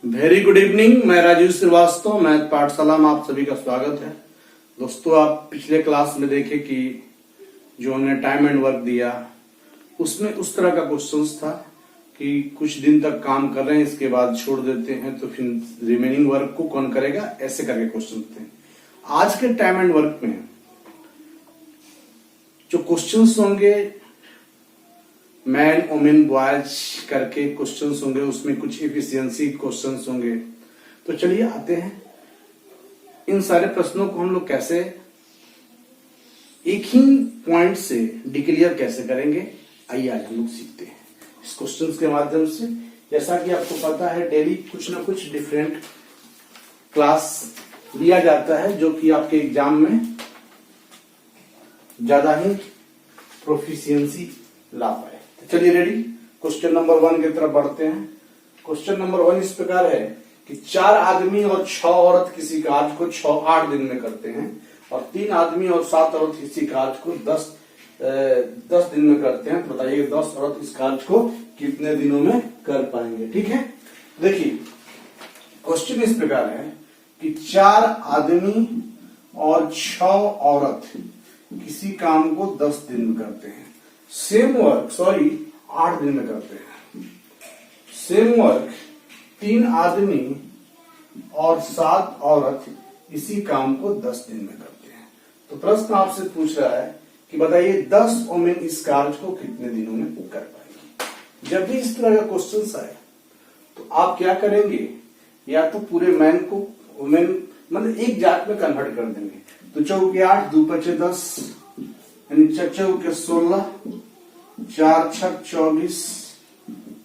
Very good evening. मैं Rajiv Srivastava, math पाठशाला में आप सभी का स्वागत है। दोस्तों, आप पिछले क्लास में देखे कि जो हमने टाइम एंड वर्क दिया उसमें उस तरह का क्वेश्चंस था कि कुछ दिन तक काम कर रहे हैं, इसके बाद छोड़ देते हैं, तो फिर रिमेनिंग वर्क को कौन करेगा, ऐसे करके क्वेश्चन थे। आज के टाइम एंड वर्क में जो क्वेश्चंस होंगे मैन वोमेन बॉयज करके क्वेश्चंस होंगे, उसमें कुछ एफिशिएंसी क्वेश्चंस होंगे। तो चलिए आते हैं, इन सारे प्रश्नों को हम लोग कैसे एक ही पॉइंट से डिक्लेयर कैसे करेंगे, आइए आज हम लोग सीखते हैं इस क्वेश्चंस के माध्यम से। जैसा कि आपको पता है, डेली कुछ ना कुछ डिफरेंट क्लास लिया जाता है जो कि आपके एग्जाम में ज्यादा ही प्रोफिशिएंसी ला पाए। चलिए रेडी, क्वेश्चन नंबर 1 की तरफ बढ़ते हैं। क्वेश्चन नंबर 1 इस प्रकार है कि 4 आदमी और 6 औरत किसी कार्य को 8 दिन में करते हैं और 3 आदमी और 7 औरत किसी कार्य को 10 दिन में करते हैं। तो बताइए 10 औरत इस कार्य को कितने दिनों में कर पाएंगे। ठीक है, देखिए क्वेश्चन इस प्रकार है कि 4 आदमी और 6 औरत किसी काम को 10 दिन में करते हैं। सेम वर्क 8 दिन में करते हैं। सेम वर्क 3 आदमी और 7 औरत इसी काम को 10 दिन में करते हैं। तो प्रश्न आपसे पूछ रहा है कि बताइए 10 वोमेन इस कार्य को कितने दिनों में कर पाएंगे। जब भी इस तरह का क्वेश्चन आए तो आप क्या करेंगे, या तो पूरे मैन को वोमेन मतलब एक जात में कन्वर्ट कर देंगे। तो 4 के 8, 2 5 10, यानी 4 के 16, 4 6 24,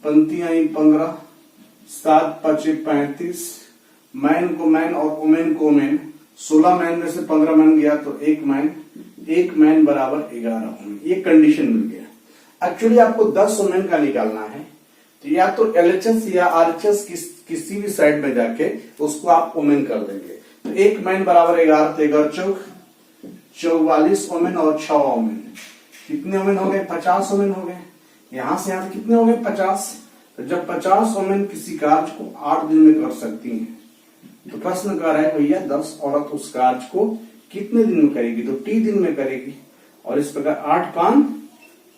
पंक्तियां 15, 7 5 35, मैन को मैन और वोमेन को वोमेन। 16 मैन में से 15 मैन गया तो एक मैन बराबर 11 वोमेन। ये कंडीशन मिल गया। एक्चुअली आपको 10 वोमेन का निकालना है, तो या तो एलएचएस या आरएचएस किसी भी साइड में जाके उसको आप वोमेन कर देंगे। तो एक मैन बराबर 11, तो 11 चौक 44 वोमेन और 6 वोमेन। कितने वोमेन हो गए? 50 वोमेन हो गए। यहां से यहां कितने हो गए? 50। तो जब 50 वोमेन किसी कार्य को 8 दिन में कर सकती हैं, तो प्रश्न कर रहा है भैया 10 औरत उस कार्य को कितने दिन में करेगी। तो टी दिन में करेगी। और इस प्रकार 8 5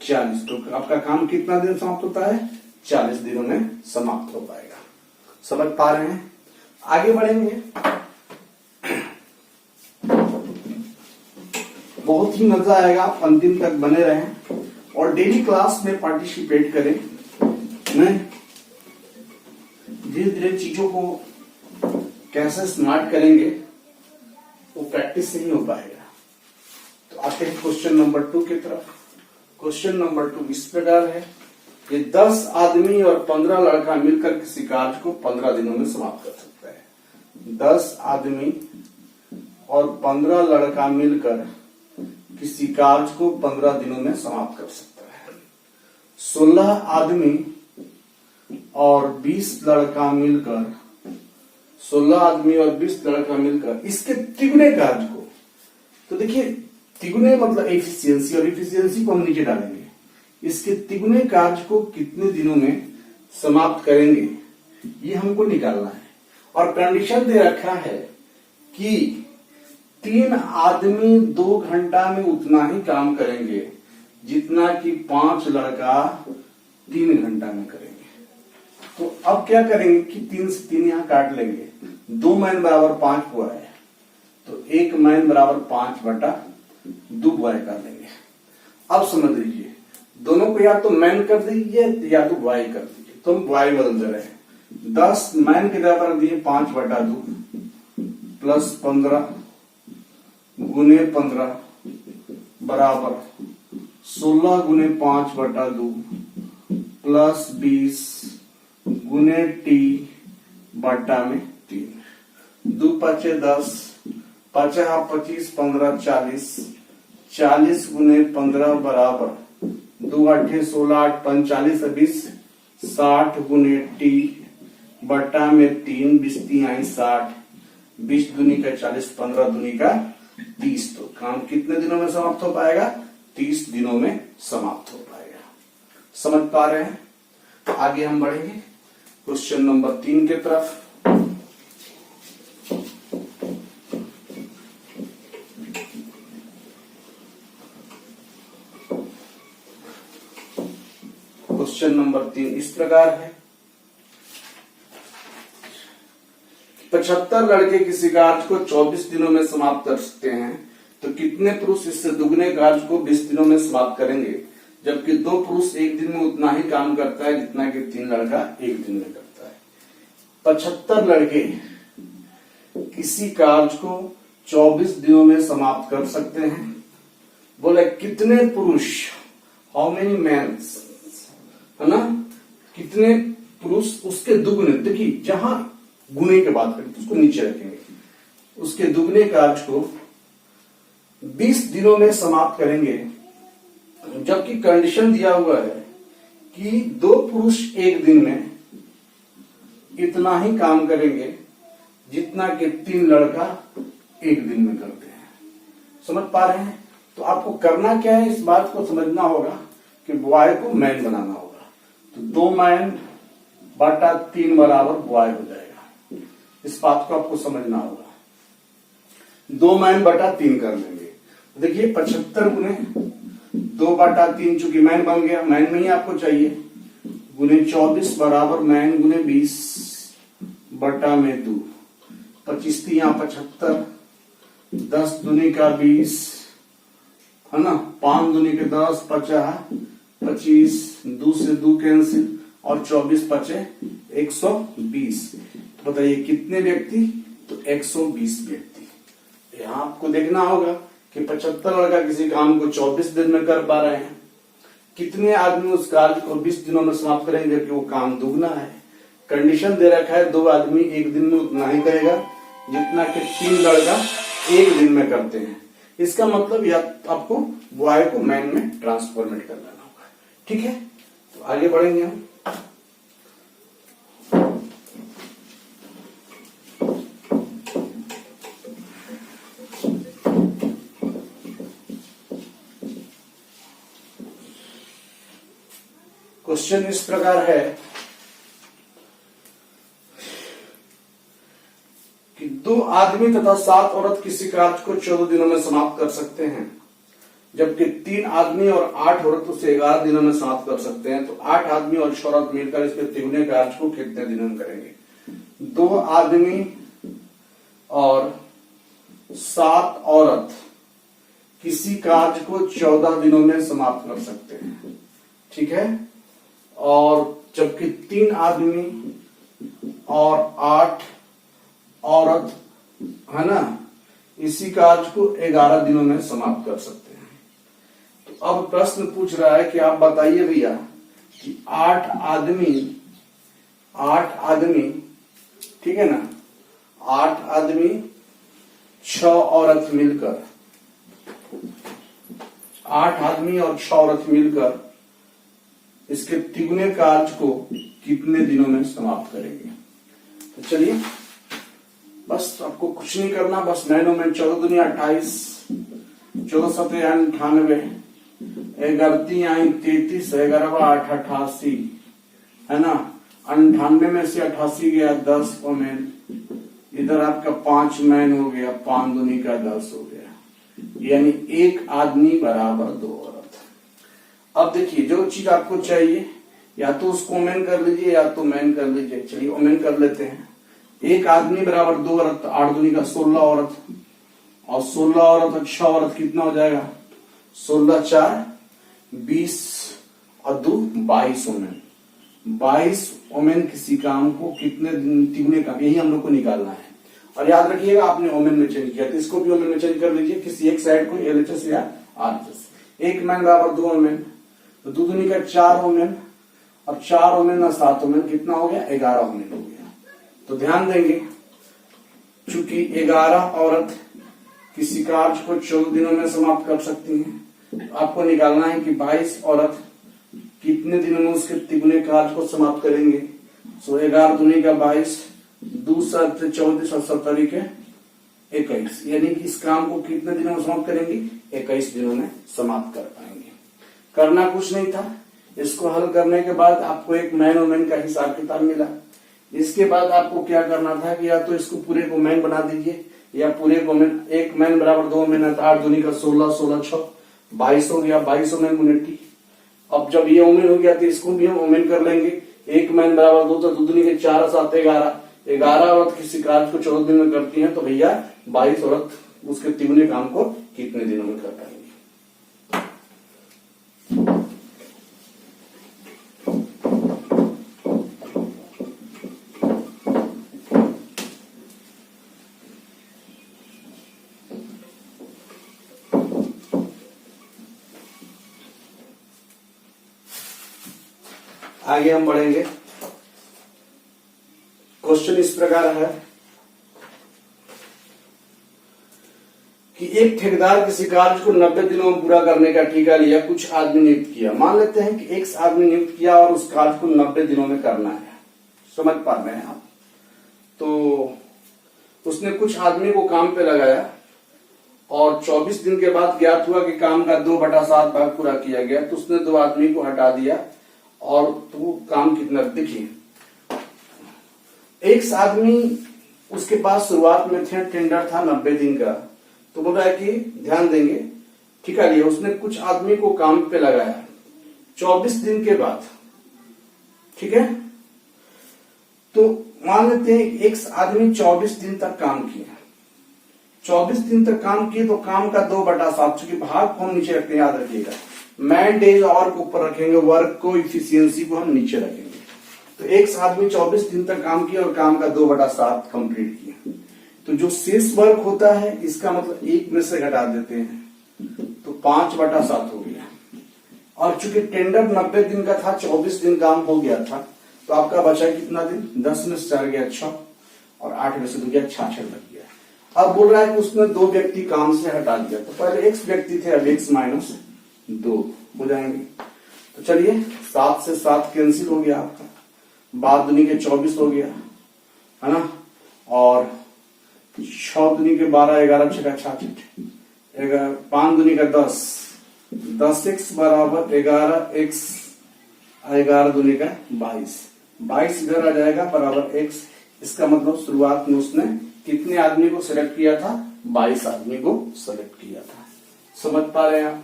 40। तो आपका काम कितना दिन समाप्त होता है? 40 दिनों में समाप्त हो पाएगा। समझ पा रहे हैं? आगे बढ़ेंगे, बहुत ही मजा आएगा। अंतिम तक बने रहें और डेली क्लास में पार्टिसिपेट करें। धीरे धीरे चीजों को कैसे स्मार्ट करेंगे वो प्रैक्टिस से ही हो पाएगा। तो आते हैं क्वेश्चन नंबर 2 की तरफ। क्वेश्चन नंबर 2 इस प्रकार है कि 10 आदमी और 15 लड़का मिलकर किसी कार्य को 15 दिनों में समाप्त कर सकता है। 10 आदमी और 15 लड़का मिलकर किसी कार्य को 15 दिनों में समाप्त कर सकता है। 16 आदमी और 20 लड़का मिलकर 16 आदमी और 20 लड़का मिलकर इसके तिगुने कार्य को, तो देखिए तिगुने मतलब एफिशिएंसी, और एफिशिएंसी को हम नीचे डालेंगे। इसके तिगुने कार्य को कितने दिनों में समाप्त करेंगे, ये हमको निकालना है। और कंडीशन दे रखा है कि 3 आदमी 2 घंटा में उतना ही काम करेंगे जितना कि 5 लड़का 3 घंटा में करेंगे। तो अब क्या करेंगे कि 3 से 3 यहां काट लेंगे। 2 मैन बराबर 5 हुआ है, तो 1 मैन बराबर 5/2 बॉय कर लेंगे। अब समझ लीजिए, दोनों को या तो मैन कर दीजिए या तो बॉय कर दीजिए। तो हम बॉय बदल दे रहे हैं। 10 मैन के बराबर दिए 5/2 प्लस 15 गुने 15 बराबर 16 गुने 5/2 प्लस 20 गुने टी बटा में 3। 2 5 10, 5 25 15 40, 40 गुने 15 बराबर 2 8 16 8 45 20, 60 गुने टी बटा में 3, 20 3 60, 20 दूनी का 40, 15 दूनी का 30। तो काम कितने दिनों में समाप्त हो पाएगा? 30 दिनों में समाप्त हो पाएगा। समझ पा रहे हैं? आगे हम बढ़ेंगे क्वेश्चन नंबर 3 की तरफ। 3 इस प्रकार है। 75 लड़के किसी कार्य को 24 दिनों में समाप्त कर सकते हैं, तो कितने पुरुष इससे दुगने कार्य को 20 दिनों में समाप्त करेंगे, जबकि 2 पुरुष एक दिन में उतना ही काम करता है जितना कि 3 लड़का एक दिन में करता है। 75 लड़के किसी कार्य को 24 दिनों में समाप्त कर सकते हैं। बोले कितने पुरुष, हाउ मेनी मैन्स, है ना, कितने पुरुष उसके दुगने, देखिए जहां गुने की बात करें तो उसको नीचे रखेंगे, उसके दुगने कार्य को 20 दिनों में समाप्त करेंगे, जबकि कंडीशन दिया हुआ है कि 2 पुरुष एक दिन में इतना ही काम करेंगे जितना कि 3 लड़का एक दिन में करते हैं। समझ पा रहे हैं? तो आपको करना क्या है, इस बात को समझना होगा कि बॉय को मैन बनाना होगा। तो 2 मैन बटा 3 बराबर बॉय हो जाएगा। इस बात को आपको समझना होगा। 2 मैन बटा 3 कर लेंगे। देखिए 75 गुने 2 बटा 3, चूंकि मैन बन गया, मैन में ही आपको चाहिए, गुने 24 बराबर मैन गुने 20 बटा में 2, 25 3 75, 10 दूनी का 20, है ना, 5 दूनी के 10, 50 25, 2 से 2 कैंसिल और 24 बचे 120। तो बताइए कितने व्यक्ति, तो 120 व्यक्ति। यहां आपको देखना होगा कि 75 लड़का किसी काम को 24 दिन में कर पा रहे हैं, कितने आदमी उस कार्य को 20 दिनों में समाप्त करेंगे, जबकि वो काम दुगना है। कंडीशन दे रखा है 2 आदमी एक दिन में उतना ही करेगा जितना कि 3 लड़का एक दिन में करते हैं। इसका मतलब या आपको बॉय को मैन में ट्रांसफॉर्मेट कर लेना होगा। ठीक है, तो आगे बढ़ेंगे हम। क्वेश्चन इस प्रकार है कि 2 आदमी तथा 7 औरत किसी कार्य को 14 दिनों में समाप्त कर सकते हैं, जबकि 3 आदमी और 8 औरत उसे 11 दिनों में समाप्त कर सकते हैं। तो 8 आदमी और 6 औरत मिलकर इसके तिगुने कार्य को कितने दिनों में करेंगे? 2 आदमी और 7 औरत किसी कार्य को 14 दिनों में समाप्त कर सकते हैं, ठीक है, और जबकि 3 आदमी और 8 औरत, है ना, इसी कार्य को 11 दिनों में समाप्त कर सकते हैं। तो अब प्रश्न पूछ रहा है कि आप बताइए भैया कि 8 आदमी, ठीक है ना, 8 आदमी 6 औरत मिलकर, 8 आदमी और 6 औरत मिलकर इसके तिगुने कार्य को कितने दिनों में समाप्त करेंगे? तो चलिए, बस आपको कुछ नहीं करना, बस 9 में 14 दुनिया 28, 14 सत्रह 98, 11 3 33, 11 8 88, है ना, 98 में से 88 गया 10 ओमेन, इधर आपका 5 मैन हो गया, 5 दूनी का 10 हो गया, यानी 1 आदमी बराबर 2 औरत। अब देखिए जो चीज आपको चाहिए, या तो उसको ओमेन कर लीजिए या तो मैन कर लीजिए। चलिए ओमेन कर लेते हैं। 1 आदमी बराबर 2 औरत, 8 दूनी का 16 औरत, और 16 औरत और 6 औरत कितना हो जाएगा? 16 4 20 और 2 22 ओमेन। 22 ओमेन किसी काम को कितने तिगुने काम, यही हम लोग को निकालना है। और याद रखिएगा आपने ओमेन में चेंज किया, तो इसको भी ओमेन में चेंज कर लीजिए, किसी एक साइड को एलएचएस या आरएचएस। 1 मैन बराबर 2 ओमेन, तो 2 दूनी का 4 ओमेन, और 4 ओमेन और 7 ओमेन कितना हो गया? 11 ओमेन हो गया। तो ध्यान देंगे, चूंकि 11 औरत किसी कार्य को 14 दिनों में समाप्त कर सकती हैं, तो आपको निकालना है कि 22 औरत कितने दिनों में उसके तिगुने कार्य को समाप्त करेंगे। सो 11 दूनी का 22, 2 7 24 और 70 के 21, यानी कि इस काम को कितने दिनों में समाप्त करेंगे? 21 दिनों में समाप्त कर पाएंगे। करना कुछ नहीं था, इसको हल करने के बाद आपको एक मैन वोमेन का हिसाब किताब मिला। इसके बाद आपको क्या करना था कि या तो इसको पूरे को मैन बना दीजिए, या पूरे को मैन, 1 मैन बराबर 2 मैन, 8 दूनी का 16, 16 6 22 हो गया, 22 मैन गुने टी, अब जब ये ओमेन हो गया तो इसको भी हम ओमेन कर लेंगे। 1 मैन बराबर 2, तो 2 दूनी के 4 7 11। 11 औरत किसी कार्य को 14 दिन में करती हैं, तो भैया 22 औरत उसके तिगुने काम को कितने दिनों में कर पाएंगे। आगे हम बढ़ेंगे। क्वेश्चन इस प्रकार है कि एक ठेकेदार किसी कार्य को 90 दिनों में पूरा करने का ठेका लिया, कुछ आदमी नियुक्त किया। मान लेते हैं कि एक आदमी नियुक्त किया और उस कार्य को 90 दिनों में करना है। समझ पा रहे हैं आप? तो उसने कुछ आदमी को काम पे लगाया और 24 दिन के बाद ज्ञात हुआ कि काम का 2/7 भाग पूरा किया गया, तो उसने 2 आदमी को हटा दिया और तो काम कितना, देखिए एक आदमी उसके पास शुरुआत में थे, टेंडर था 90 दिन का, तो बोल रहा है कि ध्यान देंगे, ठेका लिया, उसने कुछ आदमी को काम पे लगाया 24 दिन के बाद, ठीक है। तो मान लेते हैं एक आदमी 24 दिन तक काम किया, 24 दिन तक काम किए, तो काम का 2/7, चूंकि भाग को हम नीचे रखते हैं, याद रखिएगा, मैन डेज और को ऊपर रखेंगे, वर्क को, इफिशियंसी को हम नीचे रखेंगे। तो एक आदमी 24 दिन तक काम किया और काम का 2/7 कंप्लीट किया, तो जो शेष वर्क होता है इसका मतलब 1 में से घटा देते हैं, तो 5/7 हो गया। और चूंकि टेंडर 90 दिन का था, 24 दिन काम हो गया था, तो आपका बचा कितना दिन, 10 में से 4 गया 6 और 8 में से 2 गया 66 लग गया। अब बोल रहा है कि उसने 2 व्यक्ति काम से हटा दिया, तो पहले x व्यक्ति थे, अब x माइनस 2 हो जाएंगे। तो चलिए 7 से 7 कैंसिल हो गया आपका, 12 दूनी के 24 हो गया, है ना, और 6 दूनी के 12, 11 6 66, 5 दूनी का 10, 10x बराबर 11x, 11 दूनी का 22, 22 इधर आ जाएगा बराबर x। इसका मतलब शुरुआत में उसने कितने आदमी को सिलेक्ट किया था, 22 आदमी को सिलेक्ट किया था। समझ पा रहे हैं आप?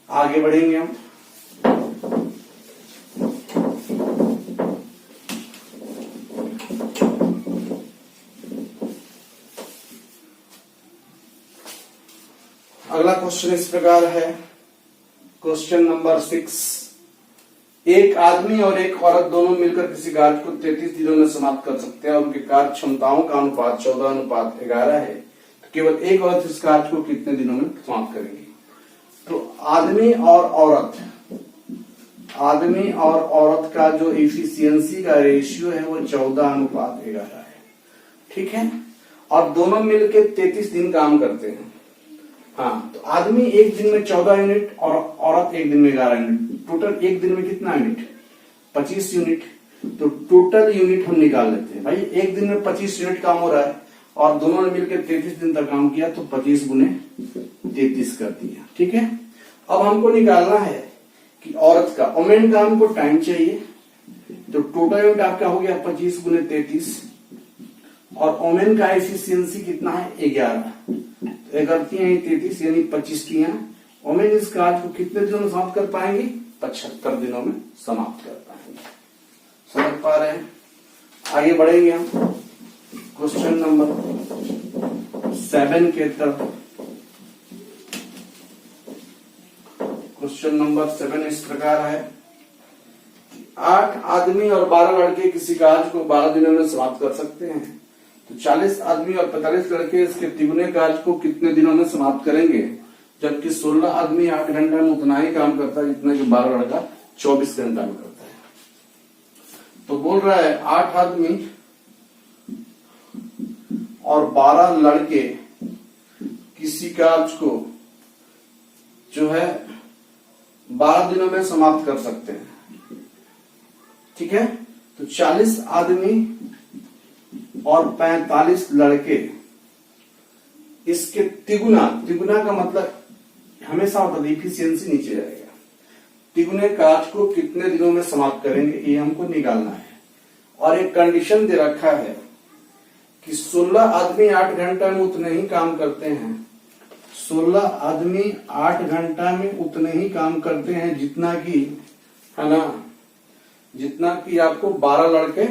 आगे बढ़ेंगे हम। अगला क्वेश्चन इस प्रकार है, क्वेश्चन नंबर 6। एक आदमी और एक औरत दोनों मिलकर किसी कार्य को 33 दिनों में समाप्त कर सकते हैं और उनकी कार्य क्षमताओं का अनुपात 14:11 है, तो केवल एक औरत इस कार्य को कितने दिनों में समाप्त करेगी। तो आदमी और औरत का जो इफिशियंसी का रेशियो है वो 14:11 है, ठीक है, और दोनों मिलकर 33 दिन काम करते हैं। हाँ, तो आदमी एक दिन में 14 यूनिट और औरत एक दिन में 11 यूनिट, टोटल एक दिन में कितना यूनिट, 25 यूनिट। तो टोटल यूनिट हम निकाल लेते हैं। भाई एक दिन में 25 यूनिट काम हो रहा है और दोनों ने मिलकर 33 दिन तक काम किया, तो 25 गुने 33 कर दिया, ठीक है। अब हमको निकालना है कि औरत का ओमेन काम को टाइम चाहिए, तो टोटल यूनिट आपका हो गया 25 गुने 33 और ओमेन का एफिशिएंसी कितना है 11, 33 यानी 25 की ओमेन इस कार्य को कितने दिनों में समाप्त कर पाएंगे, 75 दिनों में समाप्त कर पाएंगे। समझ पा रहे हैं? आगे बढ़ेंगे हम क्वेश्चन नंबर 7 के तरफ। क्वेश्चन नंबर 7 इस प्रकार है, 8 आदमी और 12 लड़के किसी कार्य को 12 दिनों में समाप्त कर सकते हैं, तो 40 आदमी और 45 लड़के इसके तिगुने कार्य को कितने दिनों में समाप्त करेंगे, जबकि 16 आदमी 8 घंटा में उतना ही काम करता है जितना कि 12 लड़का 24 घंटा में करता है। तो बोल रहा है 8 आदमी और 12 लड़के किसी कार्य को जो है 12 दिनों में समाप्त कर सकते हैं, ठीक है। तो 40 आदमी और 45 लड़के इसके तिगुना का मतलब हमेशा होता है इफिशियंसी नीचे जाएगा, तिगुने कार्य को कितने दिनों में समाप्त करेंगे ये हमको निकालना है। और एक कंडीशन दे रखा है कि 16 आदमी 8 घंटा में उतने ही काम करते हैं, 16 आदमी 8 घंटा में उतने ही काम करते हैं जितना कि, है ना, जितना कि आपको 12 लड़के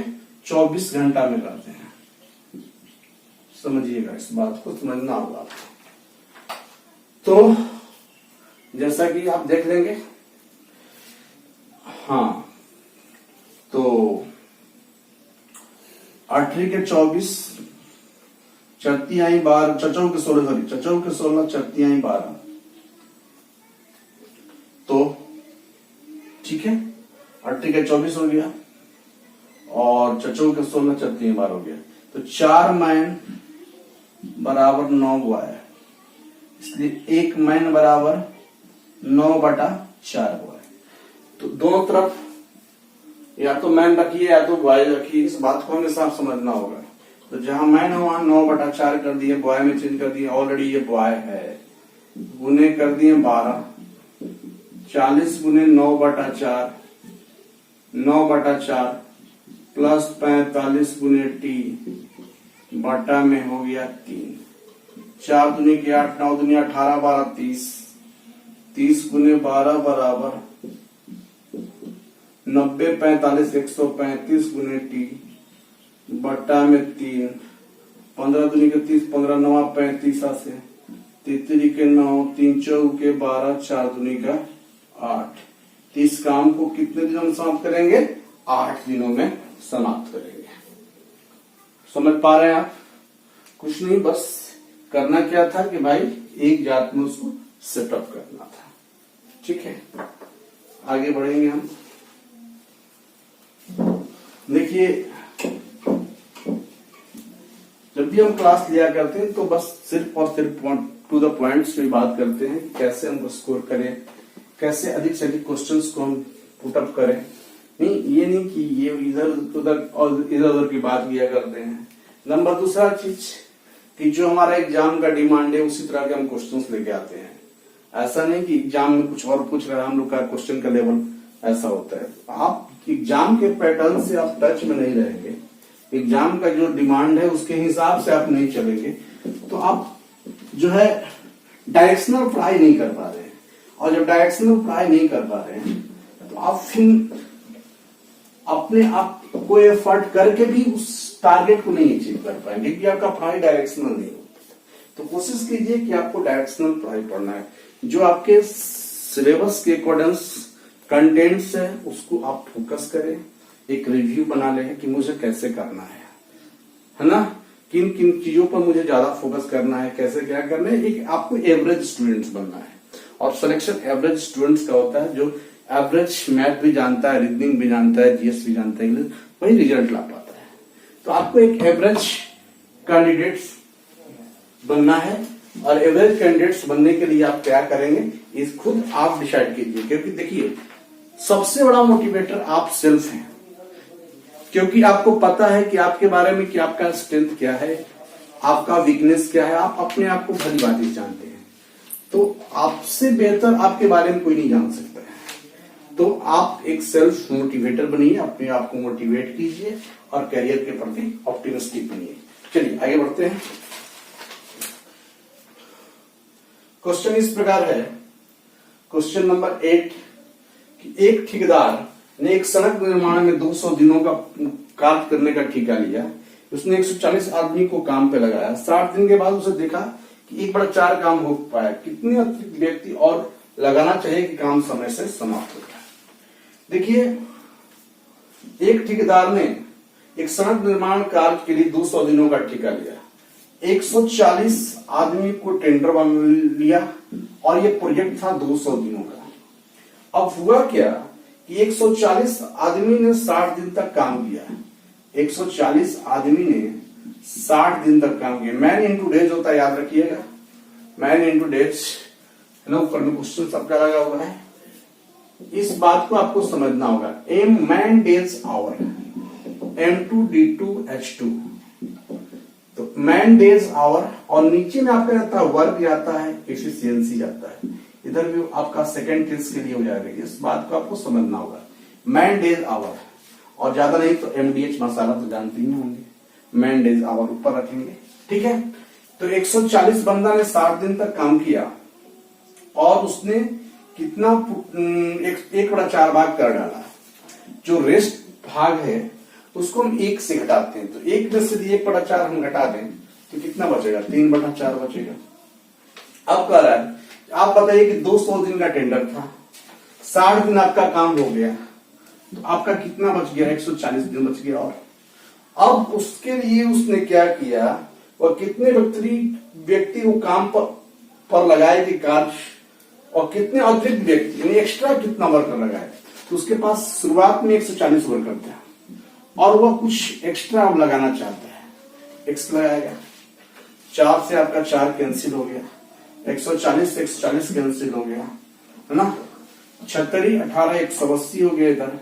24 घंटा में करते हैं। समझिएगा, इस बात को समझना होगा आपको। तो जैसा कि आप देख लेंगे, हाँ, तो 8 के 24, चरती आई 12, चचौ के 16, सॉरी चचौ के 16, चरती आई 12, तो ठीक है, 8 के 24 हो गया और चचौ के 16, चरती आई 12 हो गया। तो 4 मैन बराबर 9 बॉय, इसलिए 1 मैन बराबर 9/4 बॉय। तो दोनों तरफ या तो मैन रखिए या तो बॉय रखिए, इस बात को हमेशा समझना होगा। तो जहां मैन है वहां 9/4 कर दिए, बॉय में चेंज कर दिए, ऑलरेडी ये बॉय है, गुने कर दिए 12, 40 गुने 9/4, 9/4 प्लस 45 गुने टी बटा में हो गया 3, 4 दूनी के 8, 9 दूनी 18, 12 30, 30 गुने 12 बराबर 90, 45 135 गुने टी बटा में 3, 15 दूनी के 30, 15 9 35 से 33 के 9, 3 4 के 12, 4 दूनी का 8। इस काम को कितने दिनों में समाप्त करेंगे? 8 दिनों में समाप्त करेंगे। समझ पा रहे हैं आप? कुछ नहीं, बस करना क्या था कि भाई एक जात में उसको सेटअप करना था। ठीक है, आगे बढ़ेंगे हम। देखिए, जब भी हम क्लास लिया करते हैं तो बस सिर्फ और सिर्फ टू द पॉइंट्स की बात करते हैं, कैसे हम स्कोर करें, कैसे अधिक से अधिक क्वेश्चंस को हम पुटअप करें। नहीं, ये नहीं कि ये इधर उधर और इधर उधर की बात किया करते हैं। नंबर दूसरा चीज कि जो हमारा एग्जाम का डिमांड है उसी तरह के हम क्वेश्चंस लेके आते हैं। ऐसा नहीं कि एग्जाम में कुछ और पूछ रहा है, हम लोग का क्वेश्चन का लेवल ऐसा होता है। आप एग्जाम के पैटर्न से आप टच में नहीं रहेंगे, एग्जाम का जो डिमांड है उसके हिसाब से आप नहीं चलेंगे, तो आप जो है डायरेक्शनल पढ़ाई नहीं कर पा रहे हैं। और जब डायरेक्शनल पढ़ाई नहीं कर पा रहे हैं तो आप फिर अपने आप को एफर्ट करके भी उस टारगेट को नहीं अचीव कर पाएंगे, क्योंकि आपका पढ़ाई डायरेक्शनल नहीं होती। तो कोशिश कीजिए कि आपको डायरेक्शनल पढ़ाई पढ़ना है, जो आपके सिलेबस के अकॉर्डिंग कंटेंट्स है उसको आप फोकस करें, एक रिव्यू बना लें कि मुझे कैसे करना है ना, किन किन चीजों पर मुझे ज्यादा फोकस करना है, कैसे क्या करना है। एक आपको एवरेज स्टूडेंट्स बनना है, और सिलेक्शन एवरेज स्टूडेंट्स का होता है जो एवरेज मैथ भी जानता है, रीजनिंग भी जानता है, जीएस भी जानता है, इंग्लिश, वही रिजल्ट ला पाता है। तो आपको एक एवरेज कैंडिडेट्स बनना है, और एवरेज कैंडिडेट्स बनने के लिए आप क्या करेंगे इस खुद आप डिसाइड कीजिए। क्योंकि देखिए, सबसे बड़ा मोटिवेटर आप सेल्फ हैं, क्योंकि आपको पता है कि आपके बारे में कि आपका स्ट्रेंथ क्या है, आपका वीकनेस क्या है, आप अपने आप को भली भांति जानते हैं। तो आपसे बेहतर आपके बारे में कोई नहीं जान सकता है। तो आप एक सेल्फ मोटिवेटर बनिए, अपने आप को मोटिवेट कीजिए और करियर के प्रति ऑप्टिमिस्टिक बनिए। चलिए आगे बढ़ते हैं। क्वेश्चन इस प्रकार है, क्वेश्चन नंबर 8 कि एक ठेकेदार ने एक सड़क निर्माण में 200 दिनों का कार्य करने का ठेका लिया। उसने 140 आदमी को काम पे लगाया। 60 दिन के बाद उसे देखा कि 1/4 काम हो पाया। कितने अतिरिक्त व्यक्ति और लगाना चाहिए कि काम समय से समाप्त हो जाए? देखिए, एक ठेकेदार ने एक सड़क निर्माण कार्य के लिए 200 दिनों का ठेका लिया। 140 आदमी को टेंडर बना लिया और ये प्रोजेक्ट था 200 दिनों का। अब हुआ क्या कि 140 आदमी ने 60 दिन तक काम किया। 140 आदमी ने 60 दिन तक काम किया। मैन इंटू डेज होता है, याद रखिएगा, मैन इंटू डेज है ना, ऊपर में क्वेश्चन सबका लगा हुआ है। इस बात को आपको समझना होगा। M man days our, M2D2H2, तो मैन डेज आवर, और नीचे में आपका रहता है वर्क जाता है, एफिशिएंसी जाता है। इधर भी आपका सेकंड केस के लिए हो जाएगा। इस बात को आपको समझना होगा। मैन डेज आवर, और ज्यादा नहीं तो MDH मसाला तो जानते ही होंगे, मैन डेज आवर ऊपर रखेंगे। ठीक है, तो 140 बंदा ने 60 दिन तक काम किया और उसने कितना 1/4 भाग कर डाला। जो रेस्ट भाग है उसको हम 1 से घटाते हैं, तो 1 में से 1/4 हम घटा दें तो कितना बचेगा, 3/4 बचेगा। अब कह रहा है आप बताइए कि 200 दिन का टेंडर था, 60 दिन आपका काम हो गया, तो आपका कितना बच गया, 140 दिन बच गया। और अब उसके लिए उसने क्या किया, और कितने व्यक्ति वो काम पर लगाएगी कार्य, और कितने अतिरिक्त व्यक्ति यानी एक्स्ट्रा कितना वर्कर लगाए, तो उसके पास शुरुआत में 140 वर्कर था और वह कुछ एक्स्ट्रा अब लगाना चाहता है, एक्स लगाएगा। 4 से आपका 4 कैंसिल हो गया, 140 से 140 कैंसिल हो गया, है ना। 36 18 180 हो गया, इधर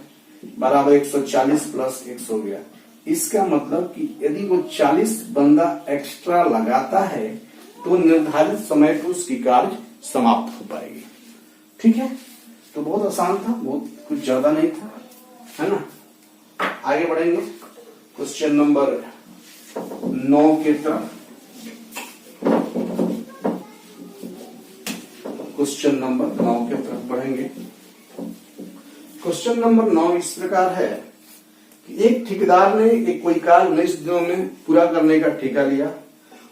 बराबर 140 प्लस 100 हो गया। इसका मतलब कि यदि वो 40 बंदा एक्स्ट्रा लगाता है तो निर्धारित समय पर उसकी कार्य समाप्त हो पाएगी। ठीक है, तो बहुत आसान था, बहुत कुछ ज्यादा नहीं था, है ना। आगे बढ़ेंगे क्वेश्चन नंबर 9 की तरफ। क्वेश्चन नंबर 9 की तरफ बढ़ेंगे। क्वेश्चन नंबर 9 इस प्रकार है कि एक ठेकेदार ने एक कोई कार्य 19 दिनों में पूरा करने का ठेका लिया।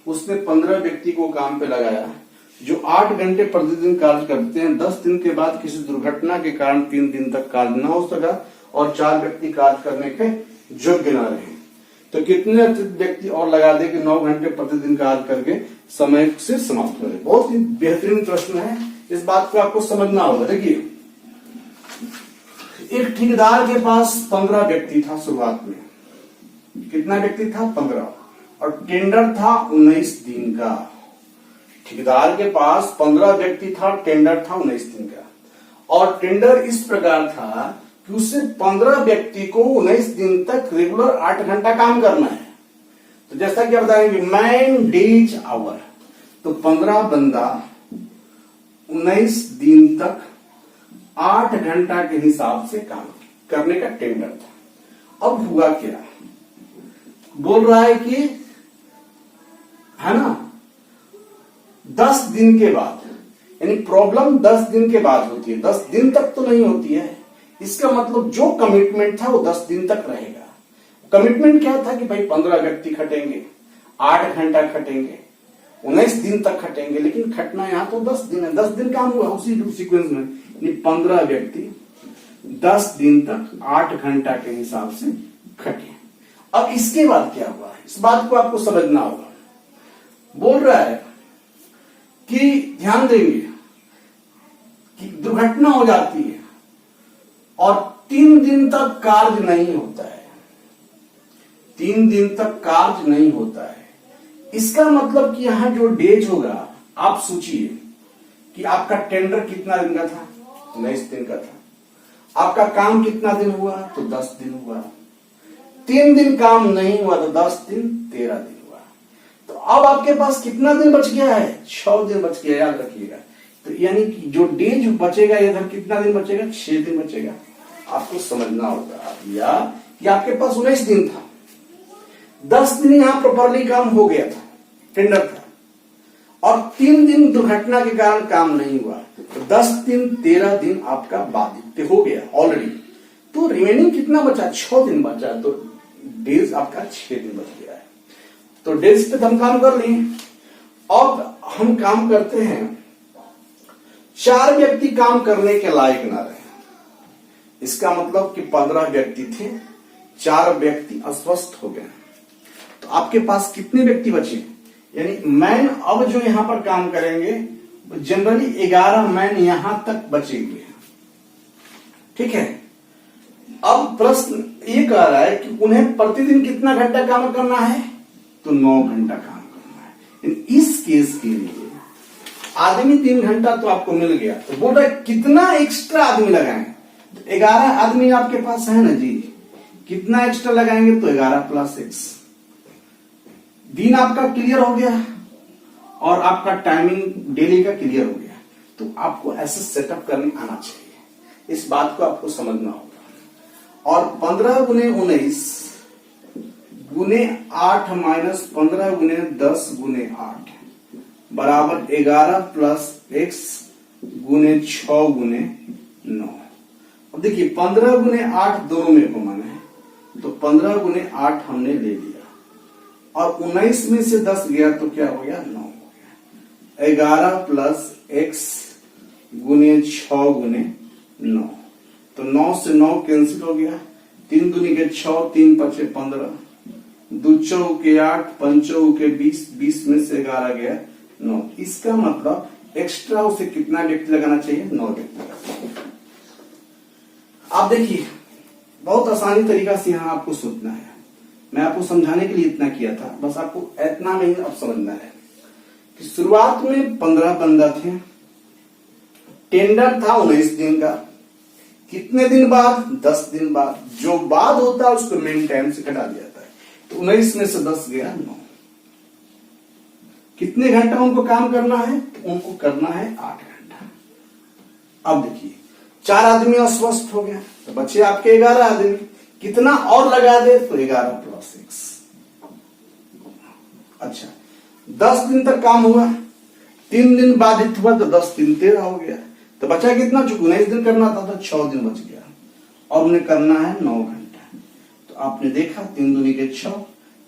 उसने 15 व्यक्ति को काम पे लगाया जो 8 घंटे प्रतिदिन कार्य करते हैं। 10 दिन के बाद किसी दुर्घटना के कारण 3 दिन तक कार्य न हो सका और 4 व्यक्ति कार्य करने के योग्य न रहे, तो कितने अतिरिक्त व्यक्ति और लगा दे कि 9 घंटे प्रतिदिन कार्य करके समय से समाप्त करे। बहुत ही बेहतरीन प्रश्न है, इस बात को आपको समझना होगा। देखिए, एक ठेकेदार के पास 15 व्यक्ति था शुरुआत में। कितना व्यक्ति था, 15, और टेंडर था 19 दिन का। ठेकेदार के पास 15 व्यक्ति था, टेंडर था 19 दिन का, और टेंडर इस प्रकार था कि उसे 15 व्यक्ति को 19 दिन तक रेगुलर 8 घंटा काम करना है। तो जैसा कि आप बताएंगे मैन डेज आवर, तो 15 बंदा 19 दिन तक 8 घंटा के हिसाब से काम करने का टेंडर था। अब हुआ क्या, बोल रहा है कि, है ना, 10 दिन के बाद, यानी प्रॉब्लम 10 दिन के बाद होती है, 10 दिन तक तो नहीं होती है। इसका मतलब जो कमिटमेंट था वो 10 दिन तक रहेगा। कमिटमेंट क्या था कि भाई 15 व्यक्ति खटेंगे, 8 घंटा खटेंगे, 19 दिन तक खटेंगे, लेकिन खटना यहां तो 10 दिन है। 10 दिन काम हुआ उसी सीक्वेंस में, 15 व्यक्ति 10 दिन तक 8 घंटा के हिसाब से खटे। अब इसके बाद क्या हुआ, इस बात को आपको समझना होगा। बोल रहा है कि ध्यान देंगे कि दुर्घटना हो जाती है और 3 दिन तक कार्य नहीं होता है, 3 दिन तक कार्य नहीं होता है। इसका मतलब कि यहां जो डेज होगा, आप सोचिए कि आपका टेंडर कितना दिन का था, 19 दिन का था। आपका काम कितना दिन हुआ, तो 10 दिन हुआ। 3 दिन काम नहीं हुआ तो 10 दिन 13 दिन हुआ। तो अब आपके पास कितना दिन बच गया है, 6 दिन बच गया, याद रखिएगा। तो यानी कि जो डेज बचेगा इधर कितना दिन बचेगा, 6 दिन बचेगा। आपको समझना होगा, या कि आपके पास 19 दिन था, 10 दिन यहां प्रॉपरली काम हो गया था, टेंडर था, और 3 दिन दुर्घटना के कारण काम नहीं हुआ, तो 10 दिन 13 दिन आपका बाधित हो गया ऑलरेडी। तो रिमेनिंग कितना बचा, 6 दिन बचा, तो डेज आपका 6 दिन बच गया है। तो डेज पे हम काम कर लिए। अब हम काम करते हैं, 4 व्यक्ति काम करने के लायक ना रहे। इसका मतलब कि 15 व्यक्ति थे, 4 व्यक्ति अस्वस्थ हो गए, तो आपके पास कितने व्यक्ति बचे, यानी मैन अब जो यहां पर काम करेंगे जनरली 11 मैन यहां तक बचेंगे। ठीक है, अब प्रश्न ये कह रहा है कि उन्हें प्रतिदिन कितना घंटा काम करना है, तो 9 घंटा काम करना है। इस केस के लिए आदमी 3 घंटा तो आपको मिल गया, तो बोल रहा है कितना एक्स्ट्रा आदमी लगाएं, तो 11 आदमी आपके पास है ना जी, कितना एक्स्ट्रा लगाएंगे, तो 11 प्लस 6। दिन आपका क्लियर हो गया और आपका टाइमिंग डेली का क्लियर हो गया। तो आपको ऐसे सेटअप करने आना चाहिए, इस बात को आपको समझना होगा। और 15 गुने 19 गुने 8 माइनस 15 गुने 10 गुने 8, बराबर 11 प्लस x गुने 6 गुने 9। अब देखिए 15 गुने 8 दोनों में कॉमन है, तो 15 गुने 8 हमने ले लिया और 19 में से 10 गया तो क्या हो गया 9 हो गया। 11 प्लस x गुने 6 गुने 9, तो 9 से 9 कैंसिल हो गया। 3 दूनी के 6, 3 पचे 15, 2 चौके 8, 5 चौके 20, 20 में से 11 गया 9। इसका मतलब एक्स्ट्रा उसे कितना व्यक्ति लगाना चाहिए, 9 व्यक्ति लगाना चाहिए। आप देखिए बहुत आसानी तरीका से यहाँ आपको सोचना है, मैं आपको समझाने के लिए इतना किया था, बस आपको इतना नहीं अब समझना है कि शुरुआत में 15 बंदा थे, टेंडर था 19 दिन का, कितने दिन बाद 10 दिन बाद, जो बाद होता है उसको मेन टाइम से घटा दिया जाता है, तो 19 में से 10 गया 9। कितने घंटा उनको काम करना है, तो उनको करना है 8 घंटा। अब देखिए 4 आदमी अस्वस्थ हो गया तो बचे आपके 11 आदमी, कितना और लगा दे तो 11 प्लस 6। अच्छा 10 दिन तक काम हुआ, 3 दिन बाधित हुआ तो 10 दिन 13 हो गया, तो बचा कितना, चूंकि 19 दिन करना था तो 6 दिन बच गया और उन्हें करना है 9 घंटा। तो आपने देखा 3 दूनी के 6,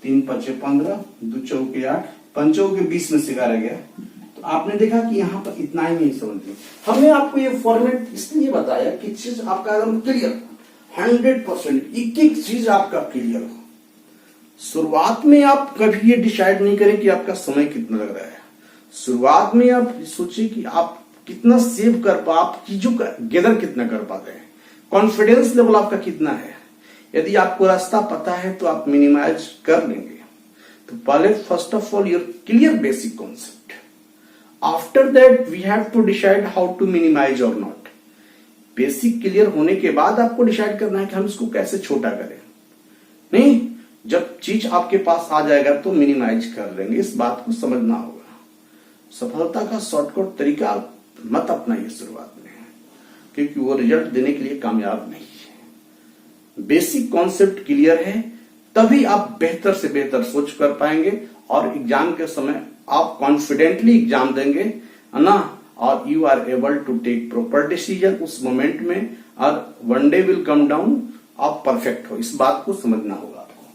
3 पचे 15, 2 चौके 8, 5 चौके 20 में से 11 गया। तो आपने देखा कि यहाँ पर इतना ही नहीं समझते। हमने आपको ये फॉर्मेट इसलिए बताया कि चीज आपका एकदम क्लियर 100%, एक चीज आपका क्लियर हो। शुरुआत में आप कभी ये डिसाइड नहीं करें कि आपका समय कितना लग रहा है। शुरुआत में आप सोचिए कि आप कितना सेव कर पा, आप चीजों का गैदर कितना कर पाते हैं, कॉन्फिडेंस लेवल आपका कितना है। यदि आपको रास्ता पता है तो आप मिनिमाइज कर लेंगे। तो पहले first of all your clear basic concept, after that we have to decide how to minimise और नॉट। बेसिक क्लियर होने के बाद आपको डिसाइड करना है कि हम इसको कैसे छोटा करें। नहीं, जब चीज आपके पास आ जाएगा तो मिनिमाइज कर लेंगे, इस बात को समझना होगा। सफलता का शॉर्टकट तरीका मत अपनाइए शुरुआत में, क्योंकि वो रिजल्ट देने के लिए कामयाब नहीं है। बेसिक कॉन्सेप्ट क्लियर है तभी आप बेहतर से बेहतर सोच कर पाएंगे और एग्जाम के समय आप कॉन्फिडेंटली एग्जाम देंगे, है ना, और you are able to take proper decision उस मोमेंट में, और one day will come down आप परफेक्ट हो। इस बात को समझना होगा आपको।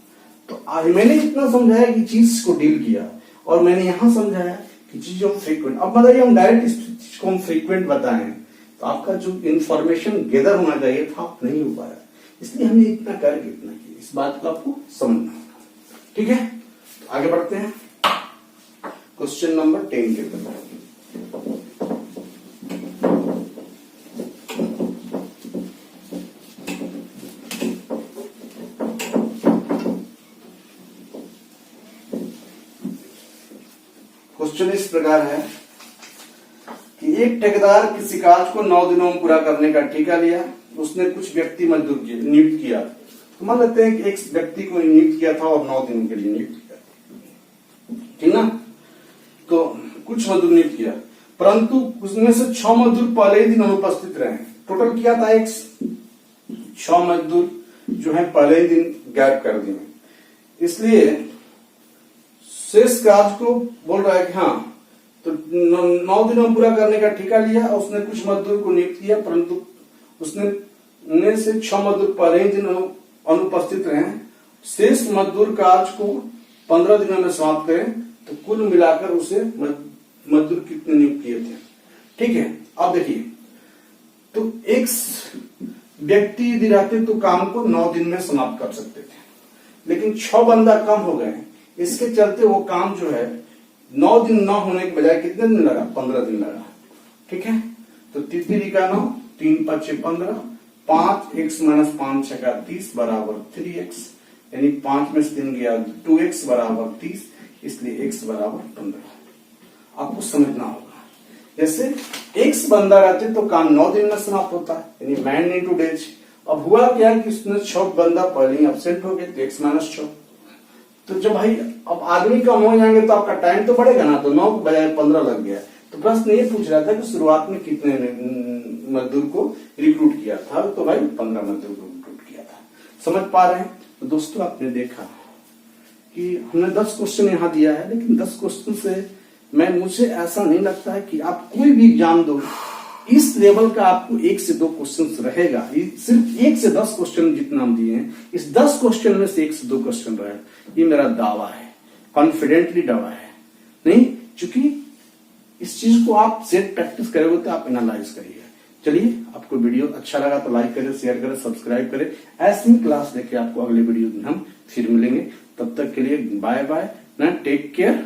तो आज मैंने इतना समझाया कि चीज को डील किया, और मैंने यहां समझाया कि चीजों फ्रीक्वेंट। अब बताइए हम डायरेक्ट इस चीज को हम फ्रीक्वेंट बताएं तो आपका जो इंफॉर्मेशन गैदर होना चाहिए था आप नहीं हो पाया, इसलिए हमने इतना करके इतना किया। इस बात को आपको समझना होगा, ठीक है। तो आगे बढ़ते हैं क्वेश्चन नंबर 10 के ऊपर। क्वेश्चन इस प्रकार है कि एक ठेकेदार किसी कार्य को 9 दिनों में पूरा करने का ठेका लिया। उसने कुछ व्यक्ति मजदूर नियुक्त किया। तो मान लेते हैं कि एक व्यक्ति को नियुक्त किया था और 9 दिन के लिए नियुक्त किया, ठीक ना। तो कुछ मजदूर नियुक्त किया, परंतु उसमें से 6 मजदूर पहले ही दिन अनुपस्थित रहे। टोटल किया था 6 मजदूर जो है पहले ही दिन गैप कर दिए, इसलिए शेष कार्य को बोल रहा है कि हाँ, तो 9 दिनों में पूरा करने का ठेका लिया और उसने कुछ मजदूर को नियुक्त किया, परंतु उसने से 6 मजदूर पहले ही दिन अनुपस्थित रहे। शेष मजदूर कार्य को 15 दिनों में समाप्त करें, तो कुल मिलाकर उसे मजदूर कितने नियुक्त किए थे, ठीक है। अब देखिए, तो एक व्यक्ति यदि रहते तो काम को 9 दिन में समाप्त कर सकते थे, लेकिन 6 बंदा कम हो गए, इसके चलते वो काम जो है 9 दिन न होने के बजाय कितने दिन लगा, 15 दिन लगा, ठीक है। तो 3 का 9, 3 5 15, 5x माइनस 5 6 30 बराबर 3x, यानी 5 में से 3 गया 2x बराबर 30, इसलिए x बराबर 15। आपको समझना होगा, जैसे x बंदा रहते तो काम 9 दिन में समाप्त होता है, यानी मैन इन 2 डेज। अब हुआ क्या कि उसने 6 बंदा पहले ही एब्सेंट हो गए, तो x माइनस 6। तो जब भाई अब आदमी कम हो जाएंगे तो आपका टाइम तो बढ़ेगा ना, तो 9 के बजाय 15 लग गया। तो प्रश्न ये पूछ रहा था कि शुरुआत में कितने मजदूर को रिक्रूट किया था, तो भाई 15 मजदूर को रिक्रूट किया था। समझ पा रहे हैं। तो दोस्तों आपने देखा कि हमने 10 क्वेश्चन यहाँ दिया है, लेकिन 10 क्वेश्चन से मुझे ऐसा नहीं लगता है कि आप कोई भी एग्जाम दो इस लेवल का आपको 1 से 2 क्वेश्चन रहेगा। सिर्फ 1 से 10 क्वेश्चन जितना हम दिए हैं, इस 10 क्वेश्चन में से 1 से 2 क्वेश्चन रहेगा। ये मेरा दावा है, कॉन्फिडेंटली दावा है। नहीं, चूंकि इस चीज को आप सेट प्रैक्टिस करोगे तो आप एनालाइज करिए। चलिए, आपको वीडियो अच्छा लगा तो लाइक करें, शेयर करें, सब्सक्राइब करें। ऐसी क्लास लेके आपको अगले वीडियो में हम फिर मिलेंगे। तब तक के लिए बाय बाय ना, टेक केयर।